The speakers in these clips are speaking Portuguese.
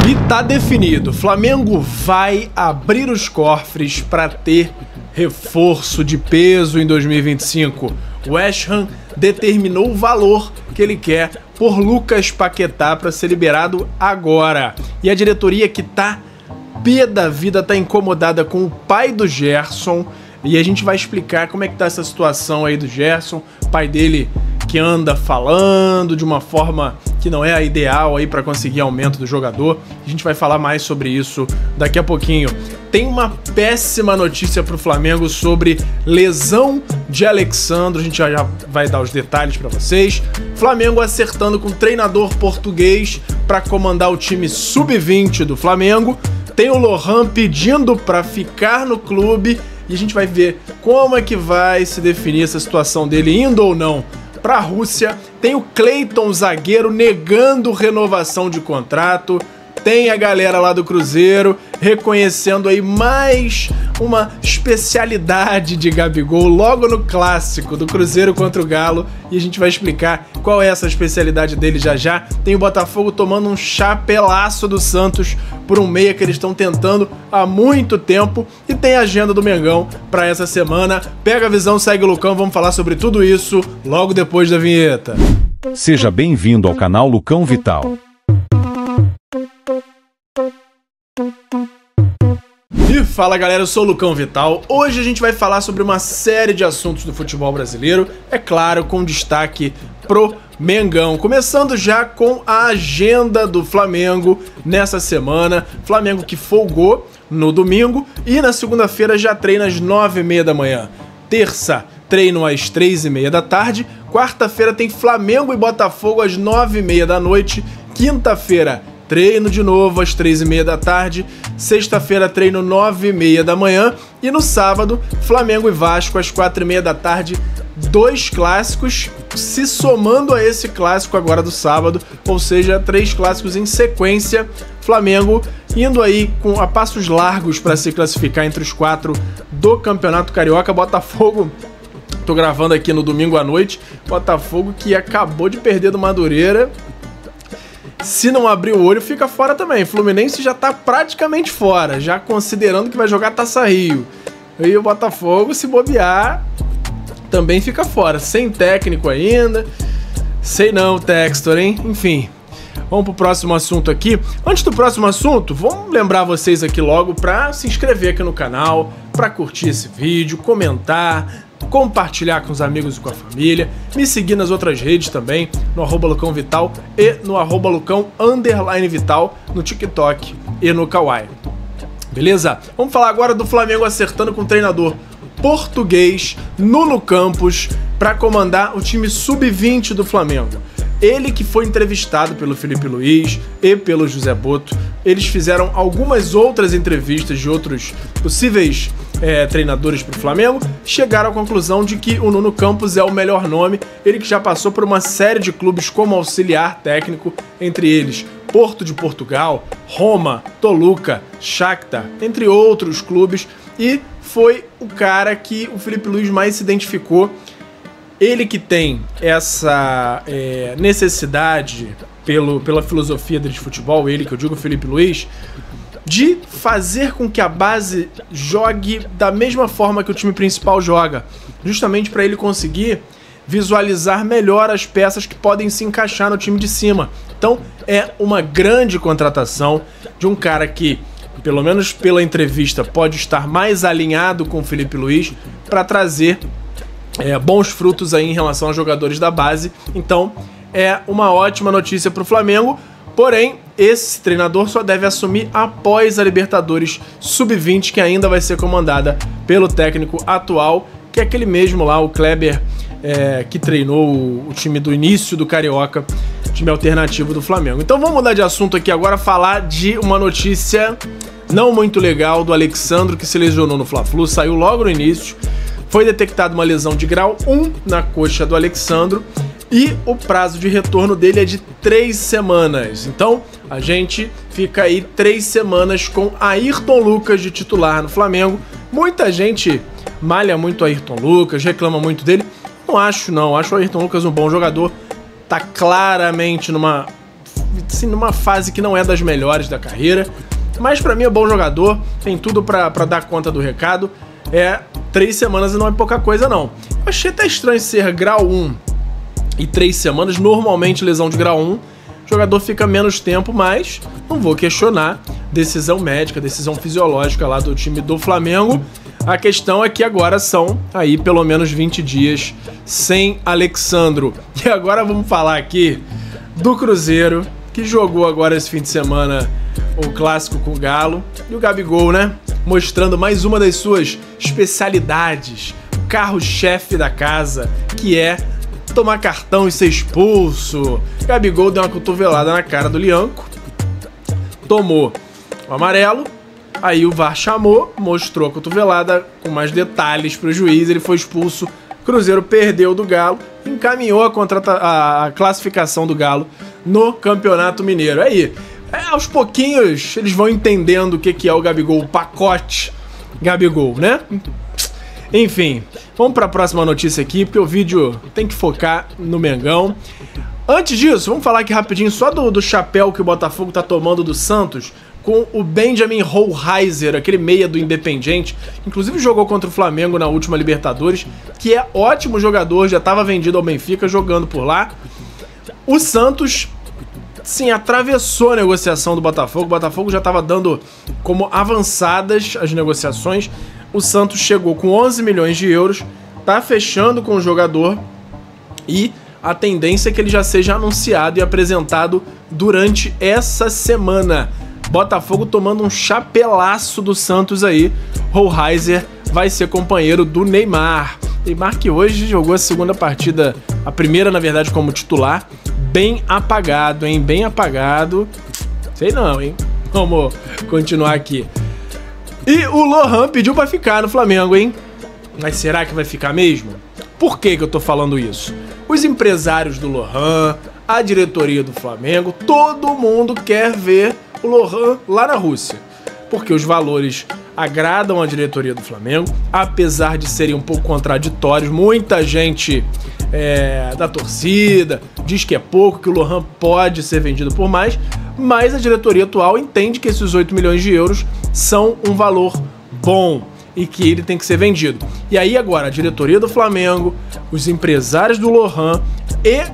E tá definido, Flamengo vai abrir os cofres para ter reforço de peso em 2025. O West Ham determinou o valor que ele quer por Lucas Paquetá para ser liberado agora. E a diretoria que tá pé da vida, tá incomodada com o pai do Gerson. E a gente vai explicar como é que tá essa situação aí do Gerson, pai dele que anda falando de uma forma que não é a ideal aí para conseguir aumento do jogador. A gente vai falar mais sobre isso daqui a pouquinho. Tem uma péssima notícia para o Flamengo sobre lesão de Alexandro, a gente já vai dar os detalhes para vocês. Flamengo acertando com o treinador português para comandar o time sub-20 do Flamengo. Tem o Lohan pedindo para ficar no clube e a gente vai ver como é que vai se definir essa situação dele indo ou não para a Rússia. Tem o Cleiton, zagueiro, negando renovação de contrato. Tem a galera lá do Cruzeiro reconhecendo aí mais uma especialidade de Gabigol logo no clássico do Cruzeiro contra o Galo. E a gente vai explicar qual é essa especialidade dele já já. Tem o Botafogo tomando um chapelaço do Santos por um meia que eles estão tentando há muito tempo. E tem a agenda do Mengão para essa semana. Pega a visão, segue o Lucão, vamos falar sobre tudo isso logo depois da vinheta. Seja bem-vindo ao canal Lucão Vital. E fala galera, eu sou o Lucão Vital. Hoje a gente vai falar sobre uma série de assuntos do futebol brasileiro, é claro, com destaque pro Mengão. Começando já com a agenda do Flamengo nessa semana. Flamengo que folgou no domingo e na segunda-feira já treina às 9h30 da manhã. Terça, treino às 3h30 da tarde. Quarta-feira tem Flamengo e Botafogo às 9h30 da noite. Quinta-feira, treino de novo às 3h30 da tarde. Sexta-feira, treino 9h30 da manhã. E no sábado, Flamengo e Vasco às 4h30 da tarde. Dois clássicos se somando a esse clássico agora do sábado. Ou seja, 3 clássicos em sequência. Flamengo indo aí a passos largos para se classificar entre os 4 do Campeonato Carioca. Botafogo, tô gravando aqui no domingo à noite. Botafogo que acabou de perder do Madureira. Se não abrir o olho, fica fora também. Fluminense já tá praticamente fora, já considerando que vai jogar Taça Rio. E o Botafogo, se bobear, também fica fora. Sem técnico ainda. Sei não, Textor, hein? Enfim, vamos pro próximo assunto aqui. Antes do próximo assunto, vamos lembrar vocês aqui logo pra se inscrever aqui no canal, pra curtir esse vídeo, comentar, compartilhar com os amigos e com a família, me seguir nas outras redes também, no @LucãoVital e no @Lucão_Vital no TikTok e no Kawaii. Beleza? Vamos falar agora do Flamengo acertando com o treinador português Nuno Campos para comandar o time sub-20 do Flamengo. Ele que foi entrevistado pelo Felipe Luiz e pelo José Boto. Eles fizeram algumas outras entrevistas de outros possíveis treinadores para o Flamengo. Chegaram à conclusão de que o Nuno Campos é o melhor nome. Ele que já passou por uma série de clubes como auxiliar técnico, entre eles Porto de Portugal, Roma, Toluca, Shakhtar, entre outros clubes. E foi o cara que o Felipe Luiz mais se identificou. Ele que tem essa necessidade, pela filosofia dele de futebol, ele que eu digo, Felipe Luiz, de fazer com que a base jogue da mesma forma que o time principal joga, justamente para ele conseguir visualizar melhor as peças que podem se encaixar no time de cima. Então é uma grande contratação de um cara que, pelo menos pela entrevista, pode estar mais alinhado com o Felipe Luiz para trazer bons frutos aí em relação aos jogadores da base. Então é uma ótima notícia para o Flamengo, porém esse treinador só deve assumir após a Libertadores Sub-20, que ainda vai ser comandada pelo técnico atual, que é aquele mesmo lá, o Kleber, que treinou o time do início do Carioca, time alternativo do Flamengo. Então vamos mudar de assunto aqui agora, falar de uma notícia não muito legal do Alexandro, que se lesionou no Fla-Flu, saiu logo no início. Foi detectada uma lesão de grau 1 na coxa do Alexandro e o prazo de retorno dele é de 3 semanas. Então a gente fica aí 3 semanas com Ayrton Lucas de titular no Flamengo. Muita gente malha muito Ayrton Lucas, reclama muito dele. Não acho não, acho o Ayrton Lucas um bom jogador. Tá claramente numa assim, numa fase que não é das melhores da carreira. Mas pra mim é bom jogador, tem tudo pra dar conta do recado. 3 semanas e não é pouca coisa não. Eu achei até estranho ser grau 1 e 3 semanas. Normalmente lesão de grau 1, o jogador fica menos tempo, mas não vou questionar. Decisão médica, decisão fisiológica lá do time do Flamengo. A questão é que agora são aí pelo menos 20 dias sem Alexandro. E agora vamos falar aqui do Cruzeiro, que jogou agora esse fim de semana o clássico com o Galo. E o Gabigol, né? Mostrando mais uma das suas especialidades, o carro-chefe da casa, que é tomar cartão e ser expulso. Gabigol deu uma cotovelada na cara do Lianco, tomou o amarelo, aí o VAR chamou, mostrou a cotovelada com mais detalhes para o juiz, ele foi expulso. Cruzeiro perdeu do Galo, encaminhou a classificação do Galo no Campeonato Mineiro. Aí, aos pouquinhos eles vão entendendo o que é o Gabigol, o pacote Gabigol, né? Enfim, vamos para a próxima notícia aqui, porque o vídeo tem que focar no Mengão. Antes disso, vamos falar aqui rapidinho só do chapéu que o Botafogo tá tomando do Santos com o Benjamin Hohlheiser, aquele meia do Independiente, inclusive jogou contra o Flamengo na última Libertadores, que é ótimo jogador, já estava vendido ao Benfica, jogando por lá. O Santos, sim, atravessou a negociação do Botafogo, o Botafogo já estava dando como avançadas as negociações. O Santos chegou com 11 milhões de euros, tá fechando com o jogador e a tendência é que ele já seja anunciado e apresentado durante essa semana. Botafogo tomando um chapelaço do Santos aí. Hohlheiser vai ser companheiro do Neymar. Neymar que hoje jogou a segunda partida, a primeira na verdade como titular, bem apagado, hein? Bem apagado. Sei não, hein? Vamos continuar aqui. E o Lohan pediu pra ficar no Flamengo, hein? Mas será que vai ficar mesmo? Por que eu tô falando isso? Os empresários do Lohan, a diretoria do Flamengo, todo mundo quer ver o Lohan lá na Rússia. Porque os valores agradam a diretoria do Flamengo, apesar de serem um pouco contraditórios. Muita gente da torcida diz que é pouco, que o Lohan pode ser vendido por mais, mas a diretoria atual entende que esses 8 milhões de euros são um valor bom e que ele tem que ser vendido. E aí agora a diretoria do Flamengo, os empresários do Lohan e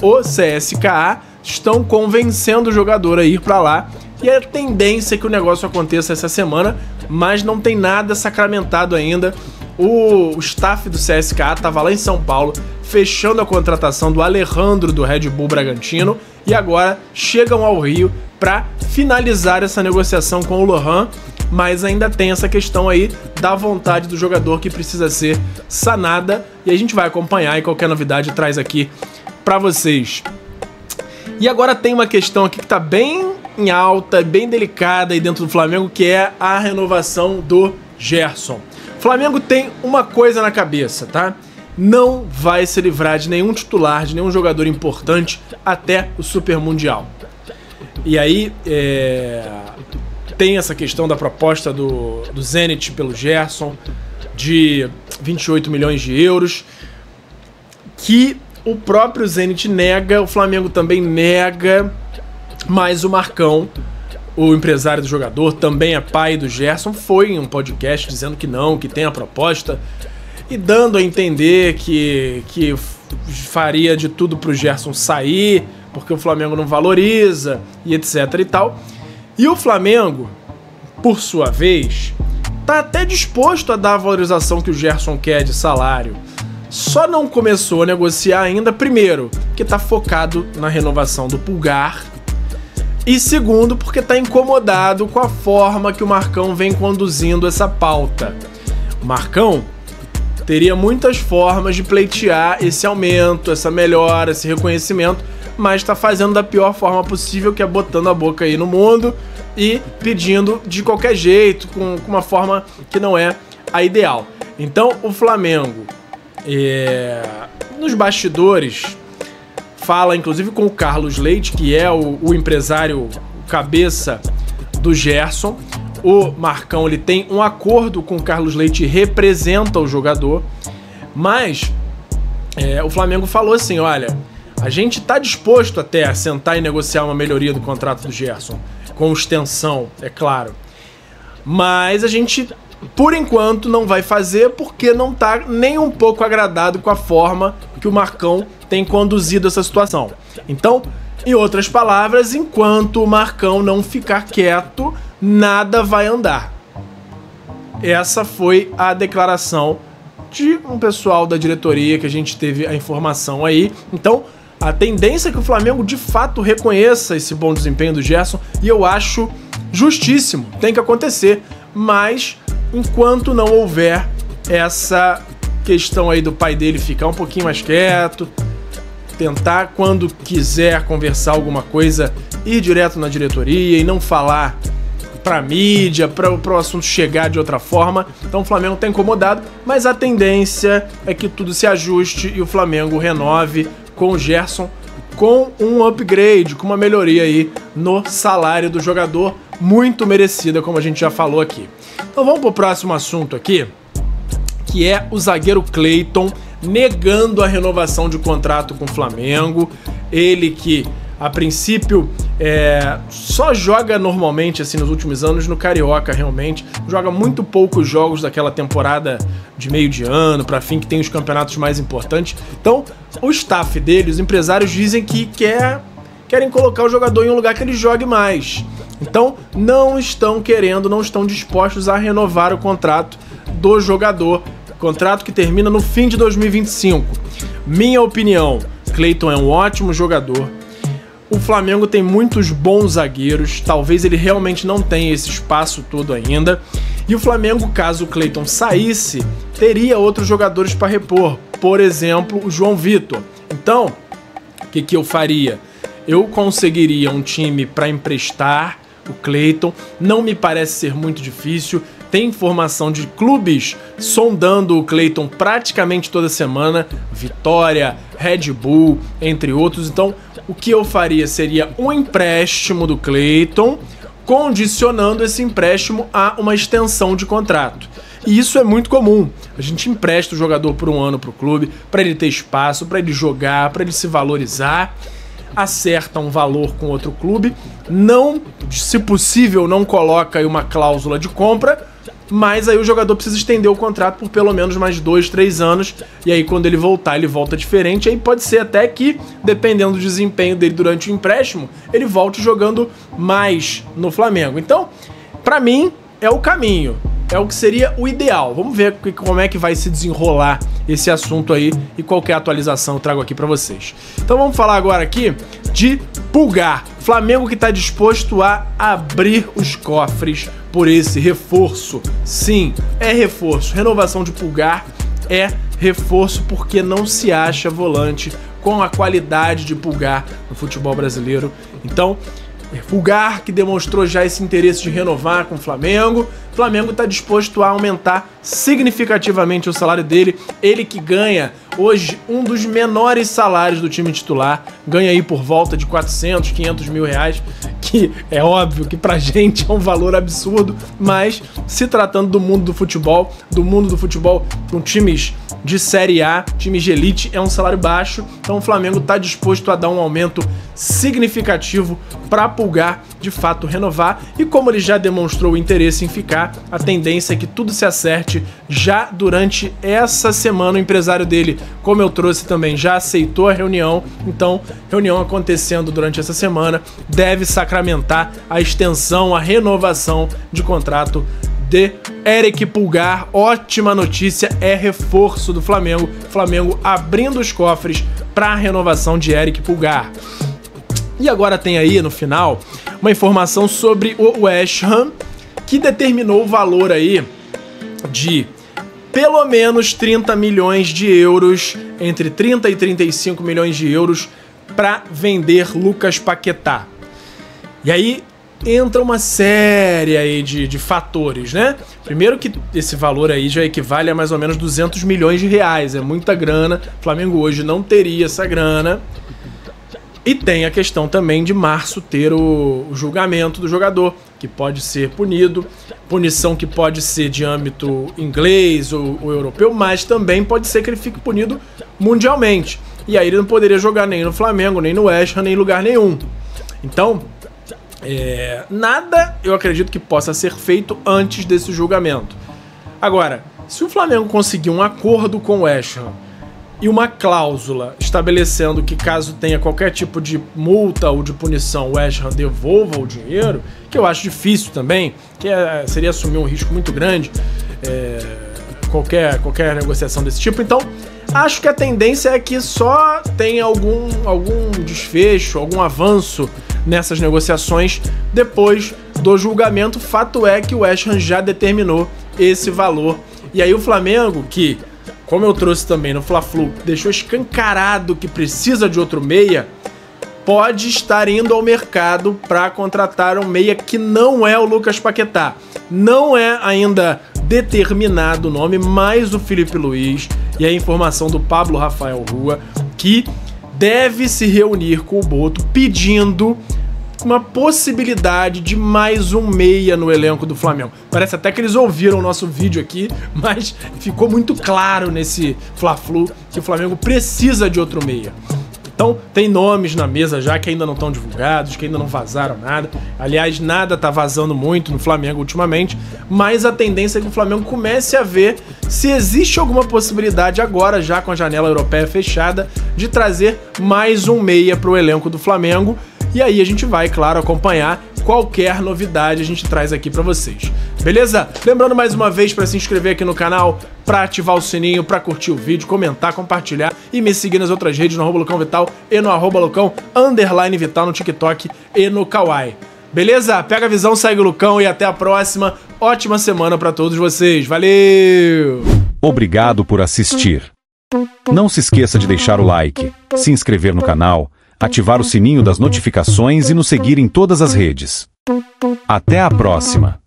o CSKA estão convencendo o jogador a ir para lá. E a tendência é que o negócio aconteça essa semana, mas não tem nada sacramentado ainda. O staff do CSKA estava lá em São Paulo, fechando a contratação do Alejandro do Red Bull Bragantino, e agora chegam ao Rio para finalizar essa negociação com o Lohan, mas ainda tem essa questão aí da vontade do jogador que precisa ser sanada, e a gente vai acompanhar e qualquer novidade traz aqui para vocês. E agora tem uma questão aqui que tá bem em alta, bem delicada aí dentro do Flamengo, que é a renovação do Gerson. O Flamengo tem uma coisa na cabeça, tá? Não vai se livrar de nenhum titular, de nenhum jogador importante até o Super Mundial. E aí tem essa questão da proposta do Zenit pelo Gerson, de 28 milhões de euros, que o próprio Zenit nega, o Flamengo também nega, mas o Marcão, o empresário do jogador, também é pai do Gerson, foi em um podcast dizendo que não, que tem a proposta e dando a entender que faria de tudo pro Gerson sair, porque o Flamengo não valoriza e etc e tal. E o Flamengo, por sua vez, tá até disposto a dar a valorização que o Gerson quer de salário. Só não começou a negociar ainda, primeiro, porque tá focado na renovação do Pulgar, e segundo, porque tá incomodado com a forma que o Marcão vem conduzindo essa pauta. O Marcão teria muitas formas de pleitear esse aumento, essa melhora, esse reconhecimento, mas tá fazendo da pior forma possível, que é botando a boca aí no mundo e pedindo de qualquer jeito, com uma forma que não é a ideal. Então o Flamengo, nos bastidores, fala inclusive com o Carlos Leite, que é o empresário, o cabeça do Gerson. O Marcão, ele tem um acordo com o Carlos Leite, representa o jogador, mas o Flamengo falou assim, olha, A gente está disposto até a sentar e negociar uma melhoria do contrato do Gerson, com extensão, é claro. Mas a gente, por enquanto, não vai fazer porque não está nem um pouco agradado com a forma que o Marcão tem conduzido essa situação. Então, em outras palavras, enquanto o Marcão não ficar quieto, nada vai andar. Essa foi a declaração de um pessoal da diretoria que a gente teve a informação aí. Então, a tendência é que o Flamengo de fato reconheça esse bom desempenho do Gerson, e eu acho justíssimo, tem que acontecer, mas enquanto não houver essa questão aí do pai dele ficar um pouquinho mais quieto, tentar quando quiser conversar alguma coisa, ir direto na diretoria e não falar pra mídia, para o assunto chegar de outra forma. Então o Flamengo tá incomodado, mas a tendência é que tudo se ajuste e o Flamengo renove com o Gerson, com um upgrade, com uma melhoria aí no salário do jogador, muito merecida, como a gente já falou aqui. Então vamos pro próximo assunto aqui, que é o zagueiro Cleiton negando a renovação de contrato com o Flamengo. Ele que, a princípio, só joga normalmente, assim, nos últimos anos no Carioca, realmente. Joga muito poucos jogos daquela temporada de meio de ano, pra fim, que tem os campeonatos mais importantes. Então, o staff dele, os empresários, dizem que querem colocar o jogador em um lugar que ele jogue mais. Então, não estão dispostos a renovar o contrato do jogador. Contrato que termina no fim de 2025. Minha opinião, Cleiton é um ótimo jogador. O Flamengo tem muitos bons zagueiros, talvez ele realmente não tenha esse espaço todo ainda. E o Flamengo, caso o Cleiton saísse, teria outros jogadores para repor, por exemplo, o João Vitor. Então, o que eu faria? Eu conseguiria um time para emprestar o Cleiton, não me parece ser muito difícil. Tem informação de clubes sondando o Cleiton praticamente toda semana, Vitória, Red Bull, entre outros. Então, o que eu faria seria um empréstimo do Cleiton, condicionando esse empréstimo a uma extensão de contrato. E isso é muito comum. A gente empresta o jogador por um ano para o clube, para ele ter espaço, para ele jogar, para ele se valorizar, acerta um valor com outro clube, não, se possível, não coloca aí uma cláusula de compra, mas aí o jogador precisa estender o contrato por pelo menos mais 2, 3 anos, e aí quando ele voltar, ele volta diferente. Aí pode ser até que, dependendo do desempenho dele durante o empréstimo, ele volte jogando mais no Flamengo. Então, pra mim, é o caminho, é o que seria o ideal. Vamos ver como é que vai se desenrolar esse assunto aí e qualquer atualização eu trago aqui pra vocês. Então vamos falar agora aqui de Pulgar. Flamengo que está disposto a abrir os cofres por esse reforço. Sim, é reforço. Renovação de Pulgar é reforço porque não se acha volante com a qualidade de Pulgar no futebol brasileiro. Então, Pulgar que demonstrou já esse interesse de renovar com o Flamengo. O Flamengo está disposto a aumentar significativamente o salário dele. Ele que ganha hoje um dos menores salários do time titular, ganha aí por volta de 400, 500 mil reais, que é óbvio que pra gente é um valor absurdo, mas se tratando do mundo do futebol com times de Série A, times de elite, é um salário baixo. Então o Flamengo está disposto a dar um aumento significativo para Pulgar de fato renovar, e como ele já demonstrou o interesse em ficar, a tendência é que tudo se acerte já durante essa semana. O empresário dele, como eu trouxe também, já aceitou a reunião, então reunião acontecendo durante essa semana deve sacramentar a extensão, a renovação de contrato de Eric Pulgar. Ótima notícia, é reforço do Flamengo. Flamengo abrindo os cofres para a renovação de Eric Pulgar. E agora tem aí no final uma informação sobre o West Ham, que determinou o valor aí de pelo menos 30 milhões de euros, entre 30 e 35 milhões de euros, para vender Lucas Paquetá. E aí entra uma série aí de fatores, né? Primeiro que esse valor aí já equivale a mais ou menos 200 milhões de reais, é muita grana. O Flamengo hoje não teria essa grana. E tem a questão também de março ter o julgamento do jogador, que pode ser punido, punição que pode ser de âmbito inglês ou europeu, mas também pode ser que ele fique punido mundialmente. e aí ele não poderia jogar nem no Flamengo, nem no West Ham, nem em lugar nenhum. Então, nada eu acredito que possa ser feito antes desse julgamento. Agora, se o Flamengo conseguir um acordo com o West Ham e uma cláusula estabelecendo que caso tenha qualquer tipo de multa ou de punição, o West Ham devolva o dinheiro, que eu acho difícil também, que seria assumir um risco muito grande, qualquer negociação desse tipo. Então, acho que a tendência é que só tenha algum desfecho, algum avanço nessas negociações depois do julgamento. Fato é que o West Ham já determinou esse valor. E aí o Flamengo, que, como eu trouxe também no Fla-Flu, deixou escancarado que precisa de outro meia, pode estar indo ao mercado para contratar um meia que não é o Lucas Paquetá. Não é ainda determinado o nome, mas o Felipe Luiz e a informação do Pablo Rafael Rua, que deve se reunir com o Boto pedindo uma possibilidade de mais um meia no elenco do Flamengo. Parece até que eles ouviram o nosso vídeo aqui, mas ficou muito claro nesse Fla-Flu que o Flamengo precisa de outro meia. Então, tem nomes na mesa já que ainda não estão divulgados, que ainda não vazaram nada. Aliás, nada tá vazando muito no Flamengo ultimamente, mas a tendência é que o Flamengo comece a ver se existe alguma possibilidade agora, já com a janela europeia fechada, de trazer mais um meia para o elenco do Flamengo. E aí a gente vai, claro, acompanhar qualquer novidade, a gente traz aqui pra vocês. Beleza? Lembrando mais uma vez para se inscrever aqui no canal, para ativar o sininho, para curtir o vídeo, comentar, compartilhar e me seguir nas outras redes, no @LucãoVital e no @Lucão_Vital no TikTok e no Kawaii. Beleza? Pega a visão, segue o Lucão e até a próxima. Ótima semana para todos vocês. Valeu! Obrigado por assistir. Não se esqueça de deixar o like, se inscrever no canal, ativar o sininho das notificações e nos seguir em todas as redes. Até a próxima!